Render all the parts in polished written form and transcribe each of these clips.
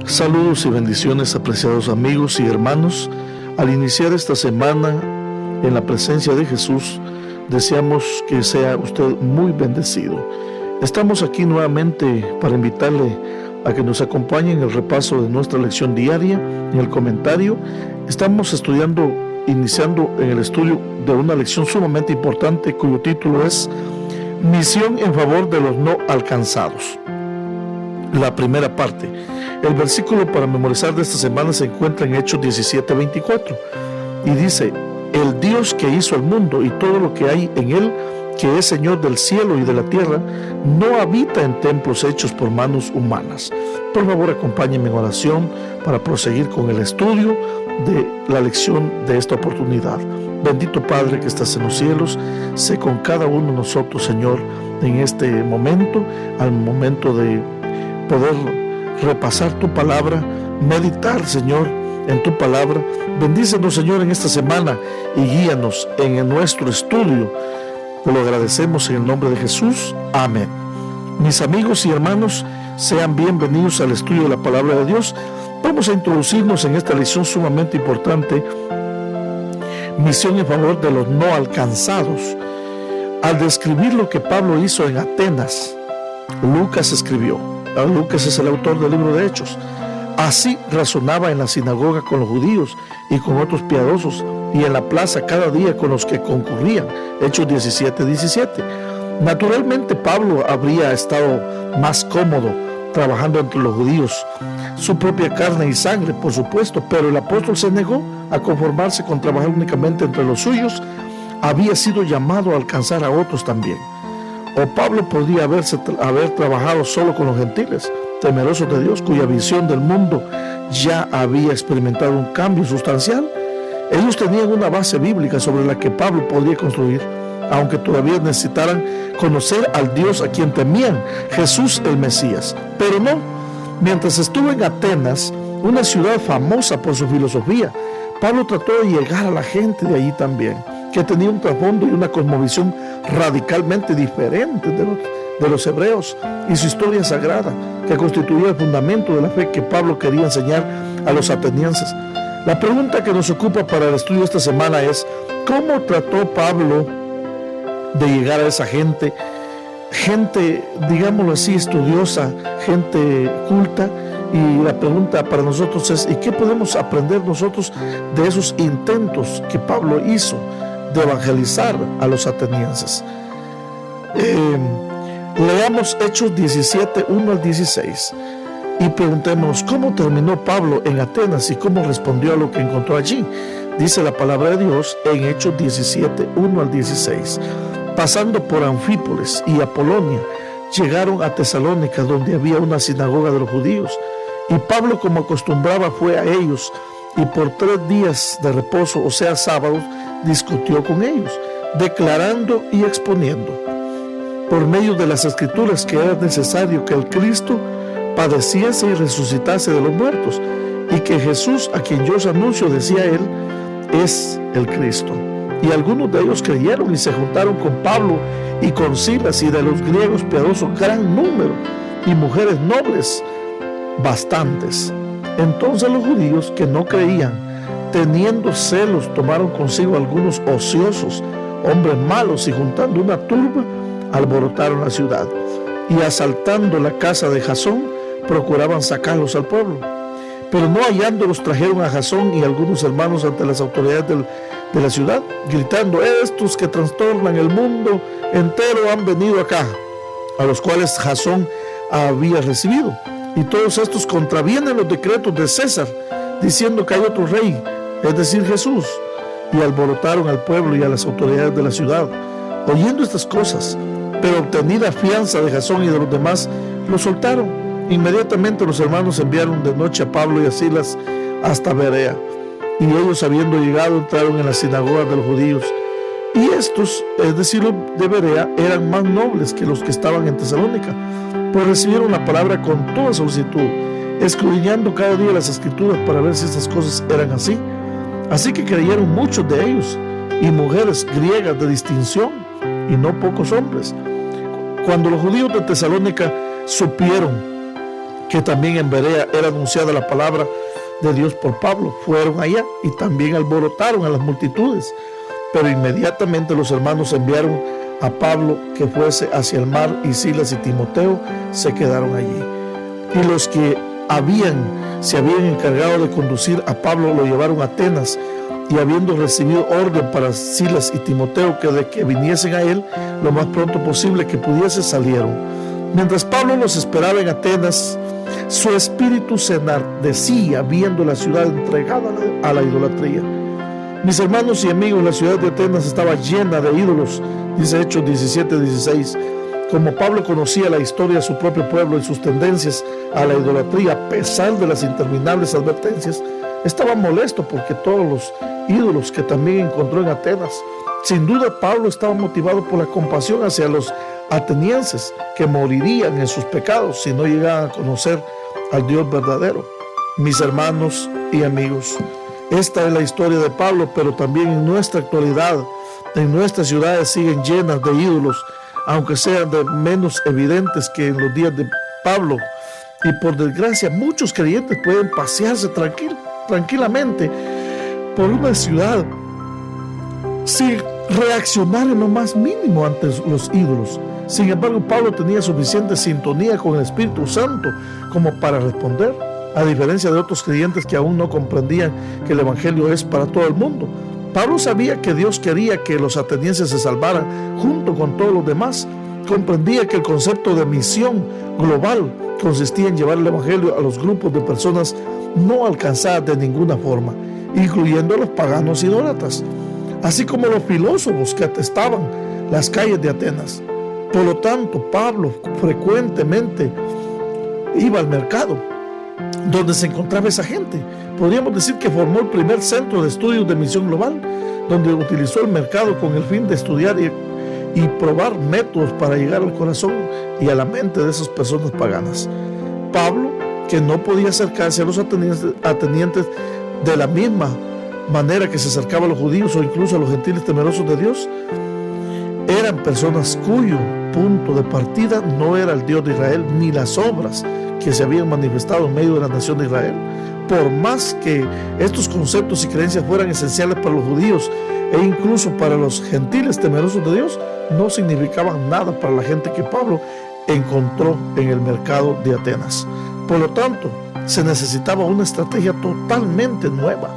Saludos y bendiciones, apreciados amigos y hermanos. Al iniciar esta semana en la presencia de Jesús, deseamos que sea usted muy bendecido. Estamos aquí nuevamente para invitarle a que nos acompañe en el repaso de nuestra lección diaria, en el comentario. Estamos iniciando en el estudio de una lección sumamente importante cuyo título es Misión en favor de los no alcanzados. La primera parte. El versículo para memorizar de esta semana se encuentra en Hechos 17:24 y dice: el Dios que hizo el mundo y todo lo que hay en él, que es Señor del cielo y de la tierra, no habita en templos hechos por manos humanas. Por favor, acompáñenme en oración para proseguir con el estudio de la lección de esta oportunidad. Bendito Padre que estás en los cielos, sé con cada uno de nosotros, Señor, en este momento, al momento de poder repasar tu palabra, meditar, Señor, en tu palabra. Bendícenos, Señor, en esta semana y guíanos en nuestro estudio. Te lo agradecemos en el nombre de Jesús. Amén. Mis amigos y hermanos, sean bienvenidos al estudio de la palabra de Dios. Vamos a introducirnos en esta lección sumamente importante, misión en favor de los no alcanzados. Al describir lo que Pablo hizo en Atenas, Lucas escribió. Lucas es el autor del libro de Hechos. Así razonaba en la sinagoga con los judíos y con otros piadosos, y en la plaza cada día con los que concurrían. Hechos 17:17. Naturalmente Pablo habría estado más cómodo trabajando entre los judíos, su propia carne y sangre, por supuesto, pero el apóstol se negó a conformarse con trabajar únicamente entre los suyos. Había sido llamado a alcanzar a otros también. O Pablo podría haber trabajado solo con los gentiles, temerosos de Dios, cuya visión del mundo ya había experimentado un cambio sustancial. Ellos tenían una base bíblica sobre la que Pablo podía construir, aunque todavía necesitaran conocer al Dios a quien temían, Jesús el Mesías. Pero no, mientras estuvo en Atenas, una ciudad famosa por su filosofía, Pablo trató de llegar a la gente de allí también, que tenía un trasfondo y una cosmovisión radicalmente diferente de los hebreos y su historia sagrada, que constituía el fundamento de la fe que Pablo quería enseñar a los atenienses. La pregunta que nos ocupa para el estudio de esta semana es: ¿cómo trató Pablo de llegar a esa gente, digámoslo así, estudiosa, gente culta? Y la pregunta para nosotros es: ¿y qué podemos aprender nosotros de esos intentos que Pablo hizo de evangelizar a los atenienses? Leamos Hechos 17:1-16 y preguntémonos cómo terminó Pablo en Atenas y cómo respondió a lo que encontró allí. Dice la palabra de Dios en Hechos 17:1-16: pasando por Anfípolis y Apolonia, llegaron a Tesalónica, donde había una sinagoga de los judíos, y Pablo, como acostumbraba, fue a ellos, y por 3 días de reposo, o sea, sábados, discutió con ellos, declarando y exponiendo por medio de las Escrituras que era necesario que el Cristo padeciese y resucitase de los muertos, y que Jesús, a quien yo os anuncio, decía él, es el Cristo. Y algunos de ellos creyeron y se juntaron con Pablo y con Silas, y de los griegos piadosos gran número, y mujeres nobles bastantes. Entonces los judíos que no creían, teniendo celos, tomaron consigo algunos ociosos, hombres malos, y juntando una turba, alborotaron la ciudad, y asaltando la casa de Jasón, procuraban sacarlos al pueblo. Pero no hallándolos, trajeron a Jasón y algunos hermanos ante las autoridades de la ciudad, gritando: estos que trastornan el mundo entero han venido acá, a los cuales Jasón había recibido. Y todos estos contravienen los decretos de César, diciendo que hay otro rey, es decir, Jesús. Y alborotaron al pueblo y a las autoridades de la ciudad. Oyendo estas cosas, pero obtenida fianza de Jasón y de los demás, los soltaron. Inmediatamente los hermanos enviaron de noche a Pablo y a Silas hasta Berea. Y ellos, habiendo llegado, entraron en la sinagoga de los judíos. Y estos, es decir, los de Berea, eran más nobles que los que estaban en Tesalónica, pues recibieron la palabra con toda solicitud, escudriñando cada día las Escrituras para ver si estas cosas eran así. Así que creyeron muchos de ellos, y mujeres griegas de distinción, y no pocos hombres. Cuando los judíos de Tesalónica supieron que también en Berea era anunciada la palabra de Dios por Pablo. Fueron allá y también alborotaron a las multitudes, pero inmediatamente los hermanos enviaron a Pablo que fuese hacia el mar, y Silas y Timoteo se quedaron allí. Y los que se habían encargado de conducir a Pablo lo llevaron a Atenas, y habiendo recibido orden para Silas y Timoteo que viniesen a él lo más pronto posible que pudiese, salieron. Mientras Pablo los esperaba en Atenas, su espíritu se enardecía viendo la ciudad entregada a la idolatría. Mis hermanos y amigos, la ciudad de Atenas estaba llena de ídolos, dice Hechos 17:16. Como Pablo conocía la historia de su propio pueblo y sus tendencias a la idolatría, a pesar de las interminables advertencias, estaba molesto porque todos los ídolos que también encontró en Atenas. Sin duda, Pablo estaba motivado por la compasión hacia los atenienses, que morirían en sus pecados si no llegaban a conocer al Dios verdadero. Mis hermanos y amigos, esta es la historia de Pablo, pero también en nuestra actualidad, en nuestras ciudades siguen llenas de ídolos, aunque sean de menos evidentes que en los días de Pablo. Y por desgracia, muchos creyentes pueden pasearse tranquilamente por una ciudad sin reaccionar en lo más mínimo ante los ídolos. Sin embargo, Pablo tenía suficiente sintonía con el Espíritu Santo como para responder, a diferencia de otros creyentes que aún no comprendían que el Evangelio es para todo el mundo. Pablo sabía que Dios quería que los atenienses se salvaran junto con todos los demás. Comprendía que el concepto de misión global consistía en llevar el Evangelio a los grupos de personas no alcanzadas de ninguna forma, incluyendo a los paganos idólatras, así como los filósofos que atestaban las calles de Atenas. Por lo tanto, Pablo frecuentemente iba al mercado donde se encontraba esa gente. Podríamos decir que formó el primer centro de estudios de misión global, donde utilizó el mercado con el fin de estudiar y probar métodos para llegar al corazón y a la mente de esas personas paganas. Pablo, que no podía acercarse a los atenienses de la misma manera que se acercaba a los judíos o incluso a los gentiles temerosos de Dios, eran personas cuyo punto de partida no era el Dios de Israel ni las obras que se habían manifestado en medio de la nación de Israel. Por más que estos conceptos y creencias fueran esenciales para los judíos e incluso para los gentiles temerosos de Dios, no significaban nada para la gente que Pablo encontró en el mercado de Atenas. Por lo tanto, se necesitaba una estrategia totalmente nueva.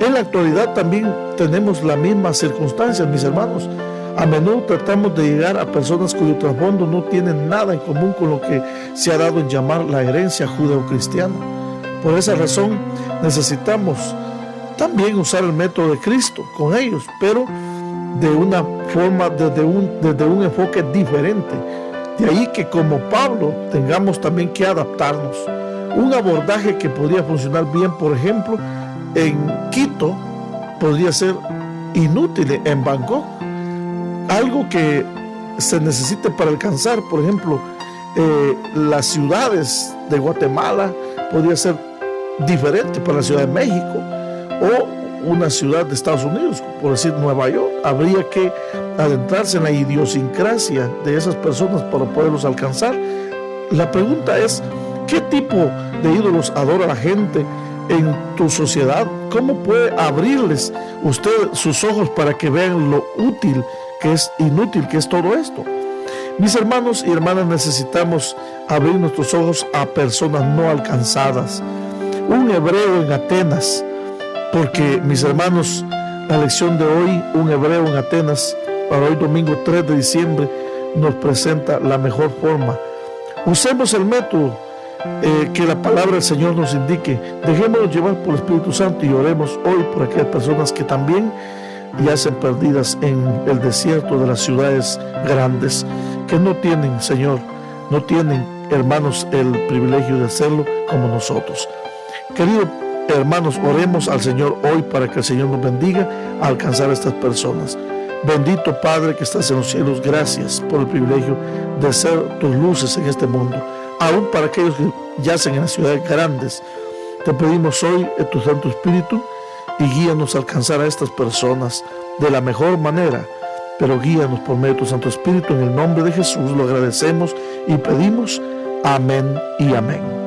En la actualidad también tenemos las mismas circunstancias, mis hermanos. A menudo tratamos de llegar a personas cuyo trasfondo no tienen nada en común con lo que se ha dado en llamar la herencia judeocristiana. Por esa razón, necesitamos también usar el método de Cristo con ellos, pero de una forma, desde un enfoque diferente. De ahí que como Pablo tengamos también que adaptarnos. Un abordaje que podría funcionar bien, por ejemplo, en Quito, podría ser inútil en Bangkok. Algo que se necesite para alcanzar, por ejemplo, las ciudades de Guatemala, podría ser diferente para la Ciudad de México o una ciudad de Estados Unidos, por decir Nueva York. Habría que adentrarse en la idiosincrasia de esas personas para poderlos alcanzar. La pregunta es, ¿qué tipo de ídolos adora la gente en tu sociedad? ¿Cómo puede abrirles usted sus ojos para que vean lo útil que es inútil que es todo esto? Mis hermanos y hermanas, necesitamos abrir nuestros ojos a personas no alcanzadas. Un hebreo en Atenas, porque mis hermanos, la lección de hoy, un hebreo en Atenas, para hoy domingo 3 de diciembre, nos presenta la mejor forma. Usemos el método que la palabra del Señor nos indique. Dejémonos llevar por el Espíritu Santo y oremos hoy por aquellas personas que también yacen perdidas en el desierto de las ciudades grandes, que no tienen, Señor, no tienen, hermanos, el privilegio de hacerlo como nosotros. Queridos hermanos, oremos al Señor hoy para que el Señor nos bendiga a alcanzar a estas personas. Bendito Padre que estás en los cielos, gracias por el privilegio de ser tus luces en este mundo, aún para aquellos que yacen en las ciudades grandes. Te pedimos hoy en tu Santo Espíritu y guíanos a alcanzar a estas personas de la mejor manera, pero guíanos por medio de tu Santo Espíritu. En el nombre de Jesús lo agradecemos y pedimos. Amén y amén.